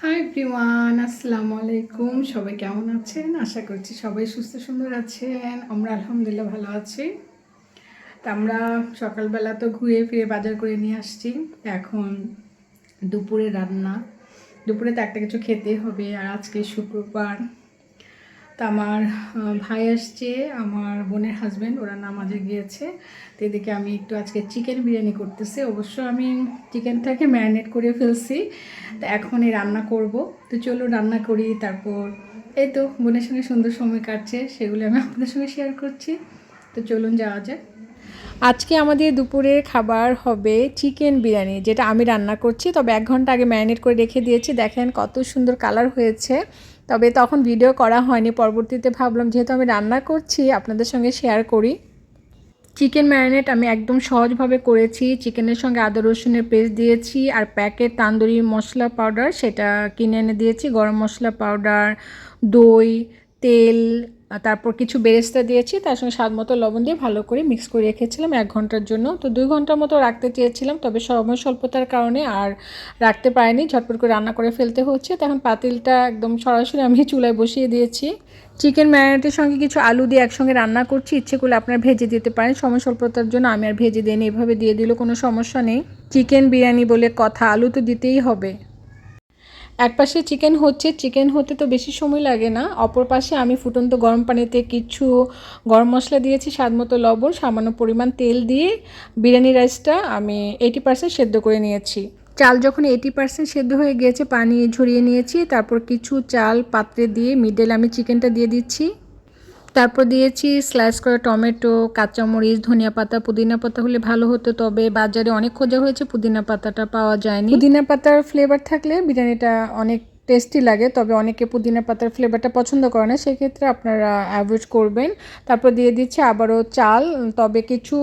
Hi everyone, আসসালামু আলাইকুম। সবাই কেমন আছেন? আশা করছি সবাই সুস্থ সুন্দর আছেন। আমরা আলহামদুলিল্লাহ ভালো আছি। তা আমরা সকালবেলা তো ঘুরে ফিরে বাজার করে নিয়ে আসছি। এখন দুপুরে রান্না, দুপুরে তো একটা কিছু খেতে হবে। আর আজকে শুক্রবার, তা আমার ভাই আসছে, আমার বোনের হাজব্যান্ড, ওরা নামাজে গিয়েছে। তো এদিকে আমি একটু আজকে চিকেন বিরিয়ানি করতেছি। অবশ্য আমি চিকেনটাকে ম্যারিনেট করে ফেলছি, তো এখন এই রান্না করব। তো চলো রান্না করি। তারপর এই তো বোনের সঙ্গে সুন্দর সময় কাটছে, সেগুলো আমি আপনাদের সঙ্গে শেয়ার করছি। তো চলুন যাওয়া যাক। আজকে আমাদের দুপুরের খাবার হবে চিকেন বিরিয়ানি, যেটা আমি রান্না করছি। তবে 1 ঘন্টা আগে ম্যারিনেট করে রেখে দিয়েছি। দেখেন কত সুন্দর কালার হয়েছে। তবে তখন ভিডিও করা হয়নি, পরবর্তীতে ভাবলাম যেহেতু আমি রান্না করছি আপনাদের সঙ্গে শেয়ার করি। চিকেন ম্যারিনেট আমি একদম সহজভাবে করেছি। চিকেনের সঙ্গে আদা রসুনের পেস্ট দিয়েছি, আর প্যাকেট তান্দুরি মশলা পাউডার সেটা কিনে এনে দিয়েছি, গরম মশলা পাউডার, দই, তেল, তারপর কিছু বেরেস্তা দিয়েছি, তার সঙ্গে স্বাদ মতো লবণ দিয়ে ভালো করে মিক্স করে রেখেছিলাম 1 ঘন্টার জন্য। তো 2 ঘন্টার মতো রাখতে চেয়েছিলাম, তবে সময় স্বল্পতার কারণে আর রাখতে পারিনি, ঝটপট করে রান্না করে ফেলতে হচ্ছে। তখন পাতিলটা একদম সরাসরি আমি চুলায় বসিয়ে দিয়েছি। চিকেন ম্যারিনেটের সঙ্গে কিছু আলু দিয়ে একসঙ্গে রান্না করছি। ইচ্ছে করলে আপনারা ভেজে দিতে পারেন, সময় স্বল্পতার জন্য আমি আর ভেজে দিইনি, এভাবে দিয়ে দিলেও কোনো সমস্যা নেই। চিকেন বিরিয়ানি বলে কথা, আলু তো দিতেই হবে। এক পাশে চিকেন হতে তো বেশি সময় লাগে না, অপর পাশে আমি ফুটন্ত গরম পানিতে কিছু গরম মশলা দিয়েছি, স্বাদ মতো লবণ, সামান্য পরিমাণ তেল দিয়ে বিরিয়ানি রাইসটা আমি 80% সেদ্ধ করে নিয়েছি। চাল যখন 80% সেদ্ধ হয়ে গিয়েছে, পানি ঝরিয়ে নিয়েছি। তারপর কিছু চাল পাত্রে দিয়ে মিডল আমি চিকেনটা দিয়ে দিচ্ছি। তারপর দিয়েছি স্লাইস করা টমেটো, কাঁচামরিচ, ধনিয়া পাতা, পুদিনা পাতা হলে ভালো হতো, তবে বাজারে অনেক খোঁজা হয়েছে, পুদিনা পাতাটা পাওয়া যায়নি। পুদিনা পাতার ফ্লেভার থাকলে বিরিয়ানিটা অনেক টেস্টি লাগে, তবে অনেকে পুদিনা পাতার ফ্লেভারটা পছন্দ করে না, সেক্ষেত্রে আপনারা অ্যাভয়েড করবেন। তারপর দিয়ে দিচ্ছি আবারও চাল, তবে কিছু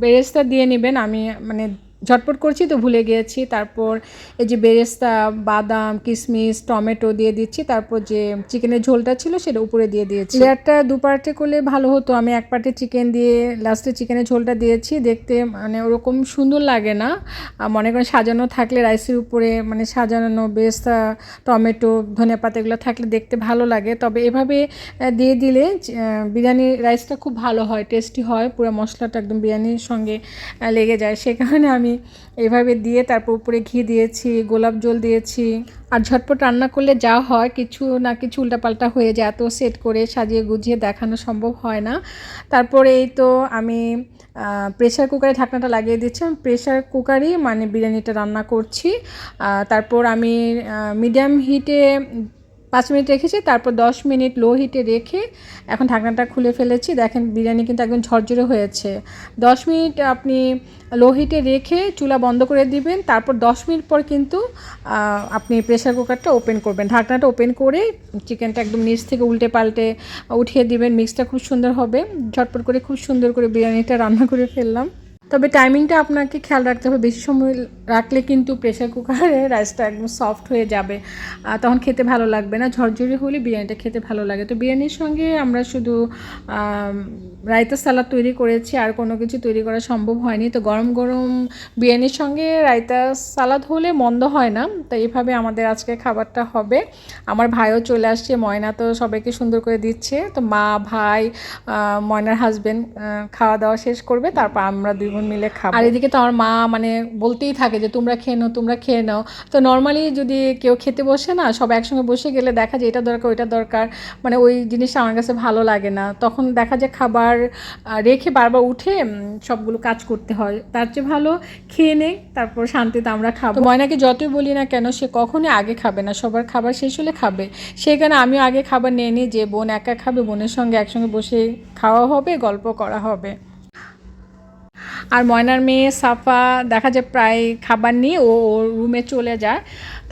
বেরেস্তা দিয়ে নেবেন। আমি মানে ঝটপট করছি তো ভুলে গিয়েছি। তারপর এই যে বেরেস্তা, বাদাম, কিশমিশ, টমেটো দিয়ে দিচ্ছি। তারপর যে চিকেনের ঝোলটা ছিল সেটা উপরে দিয়ে দিয়েছি। লেয়ারটা 2 পার্টে করলে ভালো হতো, আমি 1 পার্টে চিকেন দিয়ে লাস্টে চিকেনের ঝোলটা দিয়েছি। দেখতে মানে ওরকম সুন্দর লাগে না, মনে করেন সাজানো থাকলে রাইসের উপরে মানে সাজানো বেরেস্তা, টমেটো, ধনেপাতা এগুলো থাকলে দেখতে ভালো লাগে। তবে এভাবে দিয়ে দিলে বিরিয়ানির রাইসটা খুব ভালো হয়, টেস্টি হয়, পুরো মশলাটা একদম বিরিয়ানির সঙ্গে লেগে যায়। সে কারণে আমি এভাবে দিয়ে তারপর উপরে ঘি দিয়েছি, গোলাপ জল দিয়েছি। আর ঝটপট রান্না করলে যা হয়, কিছু না কিছু উল্টাপাল্টা হয়ে যায়, এত সেট করে সাজিয়ে গুছিয়ে দেখানো সম্ভব হয় না। তারপরে এই তো আমি প্রেশার কুকারে ঢাকনাটা লাগিয়ে দিচ্ছি। প্রেশার কুকারই মানে বিরিয়ানিটা রান্না করছি। তারপর আমি মিডিয়াম হিটে 5 মিনিট রেখেছি, তারপর 10 মিনিট লো হিটে রেখে এখন ঢাকনাটা খুলে ফেলেছি। দেখেন বিরিয়ানি কিন্তু একদম ঝরঝরে হয়েছে। 10 মিনিট আপনি লো হিটে রেখে চুলা বন্ধ করে দিবেন, তারপর 10 মিনিট পর কিন্তু আপনি প্রেশার কুকারটা ওপেন করবেন। ঢাকনাটা ওপেন করে চিকেনটা একদম নিচ থেকে উল্টে পাল্টে উঠিয়ে দিবেন, মিক্সটা খুব সুন্দর হবে। ঝটপট করে খুব সুন্দর করে বিরিয়ানিটা রান্না করে ফেললাম। তবে টাইমিংটা আপনাকে খেয়াল রাখতে হবে, বেশি সময় রাখলে কিন্তু প্রেশার কুকারে রাইসটা একদম সফট হয়ে যাবে, তখন খেতে ভালো লাগবে না। ঝরঝরে হলে বিরিয়ানিটা খেতে ভালো লাগে। তো বিরিয়ানির সঙ্গে আমরা শুধু রায়তা সালাদ তৈরি করেছি, আর কোনো কিছু তৈরি করা সম্ভব হয়নি। তো গরম গরম বিরিয়ানির সঙ্গে রায়তা সালাদ হলে মন্দ হয় না। তো এইভাবে আমাদের আজকে খাবারটা হবে। আমার ভাইও চলে আসছে, ময়না তো সবাইকে সুন্দর করে দিচ্ছে। তো মা, ভাই, ময়নার হাজব্যান্ড খাওয়া দাওয়া শেষ করবে, তারপর আমরা 2 বোন মিলে খাবো। আর এদিকে তো আমার মা মানে বলতেই থাকে যে তোমরা খেয়ে নাও, তোমরা খেয়ে নাও। তো নর্মালি যদি কেউ খেতে বসে না, সব একসঙ্গে বসে গেলে দেখা যায় এটা দরকার ওইটা দরকার, মানে ওই জিনিসটা আমার কাছে ভালো লাগে না। তখন দেখা যায় খাবার রেখে বারবার উঠে সবগুলো কাজ করতে হয়, তার চেয়ে ভালো খেয়ে নেই, তারপর শান্তিতে আমরা খাবো। ময়নাকে যতই বলি না কেন, সে কখনোই আগে খাবে না, সবার খাবার শেষ হলে খাবে। সেখানে আমিও আগে খাবার নিয়ে নিই, যে বোন একা খাবে, বোনের সঙ্গে একসঙ্গে বসে খাওয়া হবে, গল্প করা হবে। আর ময়নার মেয়ে সাফা দেখা যায় প্রায় খাবার নিয়ে ও ওর রুমে চলে যায়।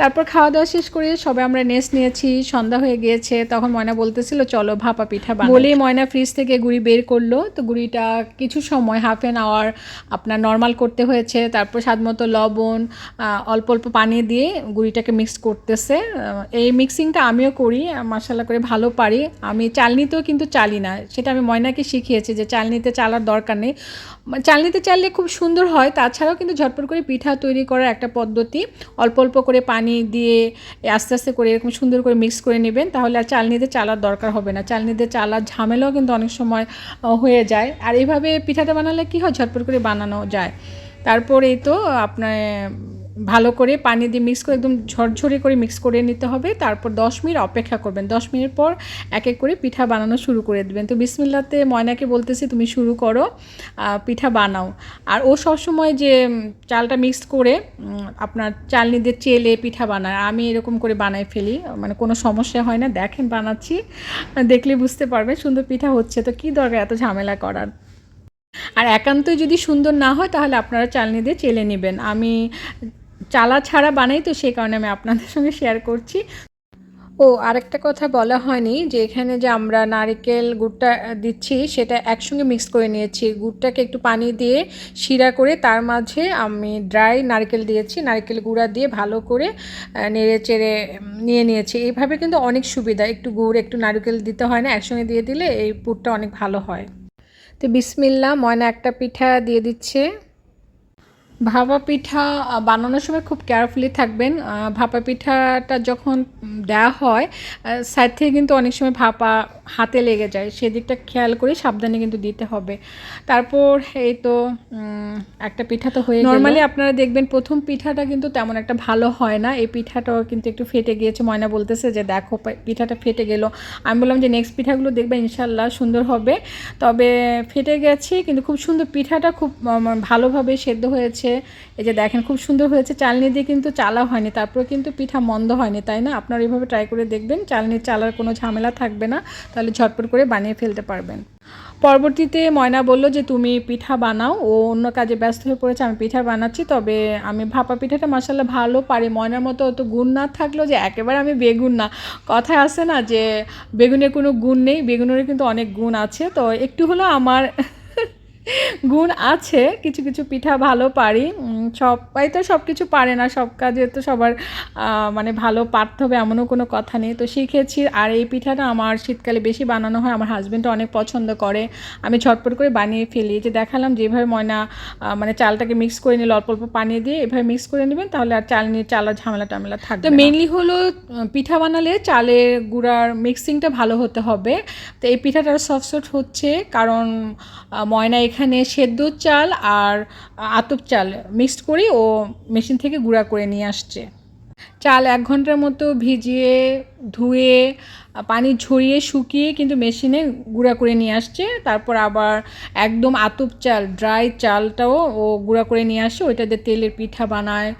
তারপর খাওয়া দাওয়া শেষ করে সবাই আমরা নেস্ট নিয়েছি, সন্ধ্যা হয়ে গিয়েছে। তখন ময়না বলতেছিল চলো ভাপা পিঠা বানাই, বলেই ময়না ফ্রিজ থেকে গুঁড়ি বের করলো। তো গুঁড়িটা কিছু সময় 1/2 hour আপনার নর্মাল করতে হয়েছে। তারপর স্বাদ মতো লবণ, অল্প অল্প পানি দিয়ে গুঁড়িটাকে মিক্স করতেছে। এই মিক্সিংটা আমিও করি, মাশাআল্লাহ করে ভালো পারি। আমি চালনিতেও কিন্তু চালি না, সেটা আমি ময়নাকে শিখিয়েছি যে চালনিতে চালার দরকার নেই। চালনিতে করতে চাইলে খুব সুন্দর হয়। তাছাড়াও কিন্তু ঝটপট করে পিঠা তৈরি করার একটা পদ্ধতি, অল্প অল্প করে পানি দিয়ে আস্তে আস্তে করে এরকম সুন্দর করে মিক্স করে নেবেন, তাহলে আর চালনি দিয়ে চালার দরকার হবে না। চালনি দিয়ে চালার ঝামেলাও কিন্তু অনেক সময় হয়ে যায়। আর এইভাবে পিঠাটা বানালে কী হয়, ঝটপট করে বানানো যায়। তারপর এই তো আপনার ভালো করে পানি দিয়ে মিক্স করে একদম ঝরঝরে করে মিক্স করে নিতে হবে। তারপর 10 মিনিট অপেক্ষা করবেন। 10 মিনিট পর এক এক করে পিঠা বানানো শুরু করে দেবেন। তো বিসমিল্লাতে ময়নাকে বলতেছি তুমি শুরু করো, পিঠা বানাও। আর ও সবসময় যে চালটা মিক্স করে আপনার চালনি দিয়ে চেলে পিঠা বানায়, আমি এরকম করে বানাই ফেলি, মানে কোনো সমস্যা হয় না। দেখেন বানাচ্ছি, দেখলে বুঝতে পারবেন সুন্দর পিঠা হচ্ছে। তো কী দরকার এত ঝামেলা করার। আর একান্তই যদি সুন্দর না হয় তাহলে আপনারা চালনি দিয়ে চেলে নেবেন। আমি চালা ছাড়া বানাই, তো সেই কারণে আমি আপনাদের সঙ্গে শেয়ার করছি। ও আরেকটা কথা বলা হয়নি, যে এখানে যে আমরা নারকেল গুড়টা দিচ্ছি সেটা একসঙ্গে মিক্স করে নিয়েছি। গুড়টাকে একটু পানি দিয়ে শিরা করে তার মাঝে আমি ড্রাই নারকেল দিয়েছি, নারকেল গুঁড়া দিয়ে ভালো করে নেড়ে চেড়ে নিয়ে নিয়েছি। এইভাবে কিন্তু অনেক সুবিধা, একটু গুড় একটু নারকেল দিতে হয় না, একসঙ্গে দিয়ে দিলে এই পুরটা অনেক ভালো হয়। তো বিসমিল্লাহ, ময়না একটা পিঠা দিয়ে দিচ্ছে। ভাপা পিঠা বানানোর সময় খুব কেয়ারফুলি থাকবেন। ভাপা পিঠাটা যখন দেওয়া হয় সাইড থেকে কিন্তু অনেক সময় ভাপা হাতে লেগে যায়, সেদিকটা খেয়াল করে সাবধানে কিন্তু দিতে হবে। তারপর এই তো একটা পিঠা তো হয়ে গেল। নর্মালি আপনারা দেখবেন প্রথম পিঠাটা কিন্তু তেমন একটা ভালো হয় না, এই পিঠাটাও কিন্তু একটু ফেটে গিয়েছে। ময়না বলতেছে যে দেখো পিঠাটা ফেটে গেল। আমি বললাম যে নেক্সট পিঠাগুলো দেখবে ইনশাল্লাহ সুন্দর হবে। তবে ফেটে গেছে কিন্তু খুব সুন্দর, পিঠাটা খুব ভালোভাবে সেদ্ধ হয়েছে। এই যে দেখেন খুব সুন্দর হয়েছে। চালনি দিয়ে কিন্তু চালা হয়নি, তারপরে কিন্তু পিঠা মন্দ হয়নি, তাই না? আপনারা এইভাবে ট্রাই করে দেখবেন, চালনির চালার কোনো ঝামেলা থাকবে না, তাহলে ঝটপট করে বানিয়ে ফেলতে পারবেন। পরবর্তীতে ময়না বলল যে তুমি পিঠা বানাও, ও অন্য কাজে ব্যস্ত হয়ে পড়েছে, আমি পিঠা বানাচ্ছি। তবে আমি ভাপা পিঠাটা মাশাআল্লাহ ভালো পারি, ময়নার মতো অত গুণ না থাকলেও যে একেবারে আমি বেগুন না। কথায় আছে না যে বেগুনের কোনো গুণ নেই, বেগুনেরও কিন্তু অনেক গুণ আছে। তো একটু হলেও আমার গুণ আছে, কিছু কিছু পিঠা ভালো পারি। সবাই তো সব কিছু পারে না, সব কাজে তো সবার মানে ভালো পারতে হবে এমনও কোনো কথা নেই। তো শিখেছি। আর এই পিঠাটা আমার শীতকালে বেশি বানানো হয়, আমার হাজব্যান্ডও অনেক পছন্দ করে, আমি ঝটপট করে বানিয়ে ফেলি। যে দেখালাম যেভাবে ময়না মানে চালটাকে মিক্স করে নিল অল্প অল্প পানি দিয়ে, এভাবে মিক্স করে নেবেন, তাহলে আর চালার ঝামেলা টামেলা থাকবে। তো মেইনলি হলো পিঠা বানালে চালের গুঁড়ার মিক্সিংটা ভালো হতে হবে। তো এই পিঠাটা সফট হচ্ছে কারণ ময়না এখানে সেদ্ধ চাল আর আতপ চাল মিক্সড করে ও মেশিন থেকে গুঁড়া করে নিয়ে আসছে। চাল 1 ঘন্টার মতো ভিজিয়ে ধুয়ে পানি ঝরিয়ে শুকিয়ে কিন্তু মেশিনে গুঁড়া করে নিয়ে আসছে। তারপর আবার একদম আতপ চাল ড্রাই চালটাও ও গুঁড়া করে নিয়ে আসে, ওইটা দিয়ে তেলের পিঠা বানায়।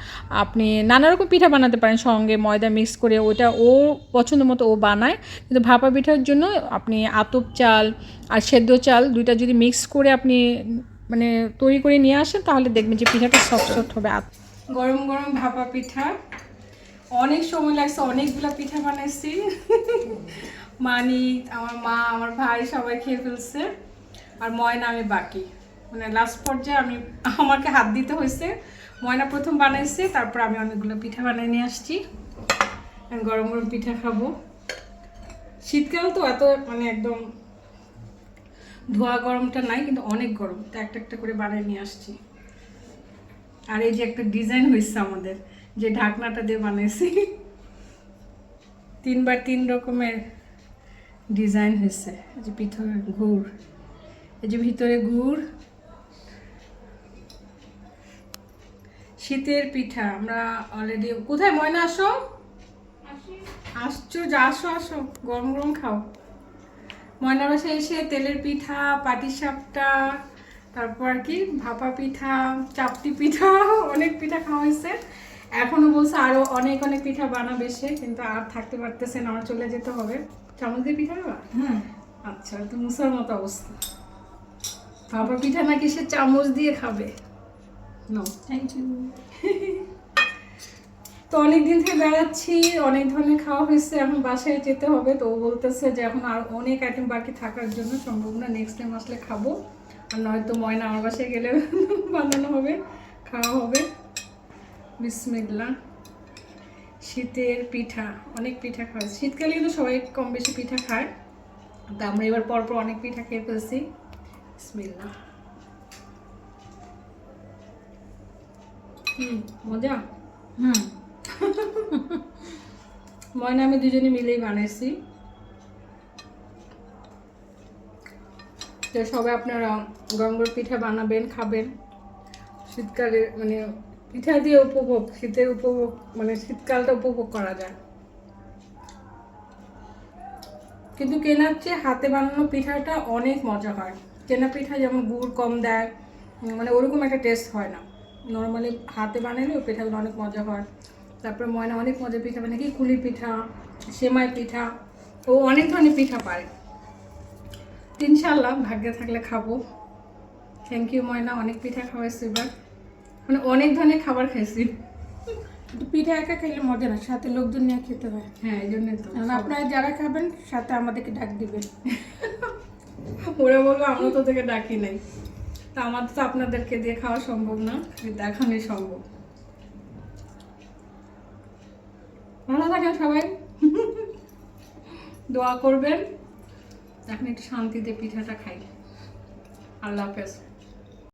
আপনি নানা রকম পিঠা বানাতে পারেন সঙ্গে ময়দা মিক্স করে, ওইটা ও পছন্দ মতো ও বানায়। কিন্তু ভাপা পিঠার জন্য আপনি আতপ চাল আর সেদ্ধ চাল দুইটা যদি মিক্স করে আপনি মানে তৈরি করে নিয়ে আসেন, তাহলে দেখবেন যে পিঠাটা সফট হবে। গরম গরম ভাপা পিঠা, অনেক সময় লাগছে, অনেকগুলা পিঠা বানাইছি। মানি আমার মা আমার ভাই সবাই খেয়ে ফেলছে, আর ময়না আমি বাকি, মানে লাস্ট পর্যায়ে আমাকে হাত দিতে হয়েছে। ময়না প্রথম বানাইছে, তারপর আমি অনেকগুলো পিঠা বানিয়ে নিয়ে আসছি। গরম গরম পিঠা খাবো। শীতকাল তো এত মানে একদম ধোয়া গরমটা নাই, কিন্তু অনেক গরম, তো একটা একটা করে বানিয়ে নিয়ে আসছি। আর এই যে একটা ডিজাইন হয়েছে আমাদের, যে ঢাকনাটা দিয়ে বানাইছি, 3x3 রকমের ডিজাইন হয়েছে। এই যে ভিতরে গুড়, এই যে ভিতরে গুড়। শীতের পিঠা আমরা অলরেডি, কোথায় ময়না আসো, আসছো যা, আসো আসো গরম গরম খাও। ময়নার বাসায় এসে তেলের পিঠা, পাটিসাপটা, তারপর আর কি ভাপা পিঠা, চাপটি পিঠা, অনেক পিঠা খাওয়া হয়েছে। এখনো বলছে আরো অনেক অনেক পিঠা বানাবে সে, কিন্তু আর থাকতে পারতেছে না, আমার চলে যেতে হবে। চামচ দিয়ে পিঠা খাবা? আচ্ছা, তো মুসার মতো অবস্থা। ভাপা পিঠা নাকি সে চামচ দিয়ে খাবে। No thank you. তো অনেকদিন থেকে বেড়াচ্ছি, অনেক ধরনের খাওয়া হয়েছে, এখন বাসায় যেতে হবে। তো ও বলতেছে যে এখন আর অনেক আইটেম বাকি থাকার জন্য সম্ভব না, নেক্সট টাইম আসলে খাবো। আর নয়তো ময়না আমার বাসায় গেলে বানানো হবে, খাওয়া হবে। বিসমিল্লাহ। শীতের পিঠা, অনেক পিঠা খাওয়া, শীতকালে কিন্তু সবাই কম বেশি পিঠা খায়। তা আমরা এবার পরপর অনেক পিঠা খেয়ে ফেলছি। বিসমিল্লাহ। কি মজা। হুম। ময়না আমি দুজনে মিলেই বানাইছি। তো সবাই আপনারা গরম গরম পিঠা বানাবেন, খাবেন। শীতকালে মানে পিঠা দিয়ে উপভোগ, শীতের উপভোগ, মানে শীতকালটা উপভোগ করা যায়। কিন্তু কেনার চেয়ে হাতে বানানো পিঠাটা অনেক মজা হয়। কেনা পিঠা যেমন গুড় কম দেয়, মানে ওরকম একটা টেস্ট হয় না। নর্মালি হাতে বানালে ওই পিঠাগুলো অনেক মজা হয়। তারপরে ময়না অনেক মজার পিঠা মানে কি কুলি পিঠা, সেমাই পিঠা, ও অনেক ধরনের পিঠা পারে। ইনশাল্লাহ ভাগ্যে থাকলে খাবো। থ্যাংক ইউ ময়না, অনেক পিঠা খাওয়াইছি এবার, মানে অনেক ধরনের খাবার খাইছি। কিন্তু পিঠা একা খেলে মজা না, সাথে লোকজন নিয়ে খেতে হয়। হ্যাঁ, এই জন্যই তো। কারণ আপনারা যারা খাবেন সাথে আমাদেরকে ডাক দিবেন। ওরা বলবো আমরা তো তোকে ডাকি নাই, তা আমাদের তো আপনাদেরকে দিয়ে খাওয়া সম্ভব না, দেখানোই সম্ভব। ভালো থাকেন সবাই, দোয়া করবেন। এখন একটু শান্তিতে পিঠাটা খাই। আল্লাহ হাফেজ।